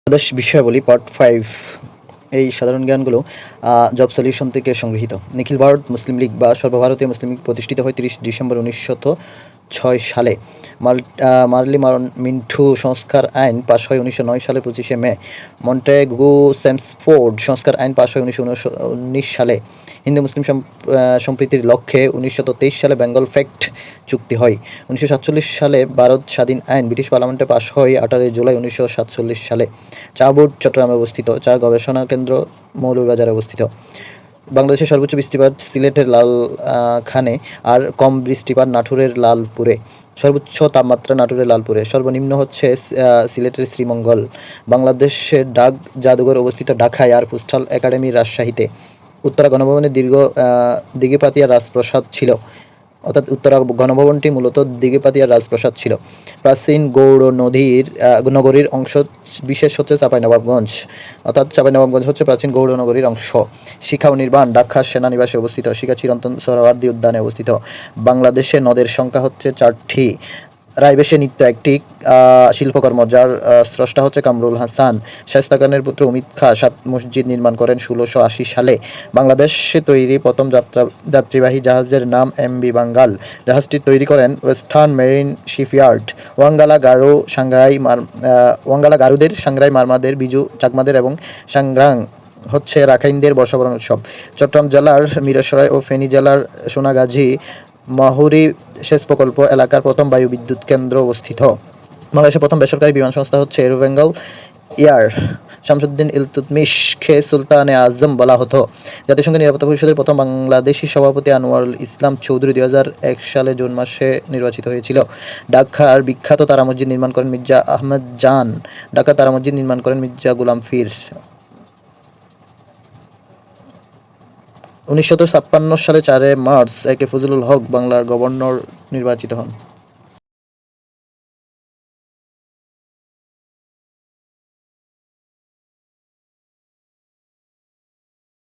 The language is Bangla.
বাংলাদেশ বিষয়াবলী পার্ট 5। এই সাধারণ জ্ঞানগুলো জব সলিউশন থেকে সংগৃহীত। নিখিল ভারত মুসলিম লীগ বা সর্বভারতীয় মুসলিম লীগ প্রতিষ্ঠিত হয় 30 ডিসেম্বর 1906 সালে। মার্লি মিন্টু সংস্কার আইন পাশ হয় 1909 সালের 25শে মে। মন্টেগু সেমসফোর্ড সংস্কার আইন পাশ হয় 1919 সালে। হিন্দু মুসলিম সম্প্রীতির লক্ষ্যে 1923 সালে বেঙ্গল ফ্যাক্ট চুক্তি হয়। 1947 সালে ভারত স্বাধীন আইন ব্রিটিশ পার্লামেন্টে পাশ হয় 18 জুলাই 1947 সালে। চা বোর্ড চট্টগ্রামে অবস্থিত। চা গবেষণা কেন্দ্র মৌলভীবাজারে অবস্থিত। বাংলাদেশের সর্বোচ্চ বৃষ্টিপাত সিলেটের লালখানে আর কম বৃষ্টিপাত নাটোরের লালপুরে। সর্বোচ্চ তাপমাত্রা নাটোরের লালপুরে। সর্বনিম্ন হচ্ছে সিলেটের শ্রীমঙ্গল। বাংলাদেশের ডাক জাদুঘর অবস্থিত ঢাকায় আর পোস্টাল একাডেমি রাজশাহীতে। উত্তরা গণভবনের দিঘিপাতিয়া রাজপ্রাসাদ ছিল, অর্থাৎ উত্তরা গণভবনটি মূলত দিঘিপাতিয়া রাজপ্রাসাদ ছিল। প্রাচীন গৌড় নগরীর অংশ বিশেষ হচ্ছে চাঁপাইনবাবগঞ্জ, অর্থাৎ চাঁপাইনবাবগঞ্জ হচ্ছে প্রাচীন গৌড় নগরীর অংশ। শিক্ষা ও নির্মাণ ঢাকা সেনানিবাসে অবস্থিত। শিক্ষা চিরন্তন সোহরাওয়ার্দী উদ্যানে অবস্থিত। বাংলাদেশে নদের সংখ্যা হচ্ছে 4টি। রায়বেশে নৃত্য একটি শিল্পকর্ম যার স্রষ্টা হচ্ছে কামরুল হাসান। শায়েস্তা খানের পুত্র অমিত খাঁ 7 মসজিদ নির্মাণ করেন 1680 সালে। বাংলাদেশে তৈরি প্রথম যাত্রীবাহী জাহাজের নাম এমভি বাঙ্গাল। জাহাজটি তৈরি করেন ওয়েস্টার্ন মেরিন শিপইয়ার্ড। ওয়াঙ্গালা গারুদের, সাংগ্রাই মারমাদের, বিজু চাকমাদের এবং সাংগ্রাং হচ্ছে রাখাইনদের বর্ষবরণ উৎসব। চট্টগ্রাম জেলার মিরসরাই ও ফেনী জেলার সোনাগাজী মাহুরী সেচ প্রকল্প এলাকার প্রথম বায়ু বিদ্যুৎ কেন্দ্র অবস্থিত। বাংলাদেশের প্রথম বেসরকারি বিমান সংস্থা হচ্ছে এরো বেঙ্গল এয়ার। শামসুদ্দিন ইলতুৎমিশকে সুলতানে আজম বলা হতো। জাতিসংঘের নিরাপত্তা পরিষদের প্রথম বাংলাদেশি সভাপতি আনোয়ারুল ইসলাম চৌধুরী 2001 সালে জুন মাসে নির্বাচিত হয়েছিল। ঢাকার বিখ্যাত তারা মসজিদ নির্মাণ করেন মির্জা আহমদ জান। ঢাকার তারা মসজিদ নির্মাণ করেন মির্জা গুলাম ফির। 1956 সালে 4 মার্চ একে ফজলুল হক বাংলার গভর্নর নির্বাচিত হন।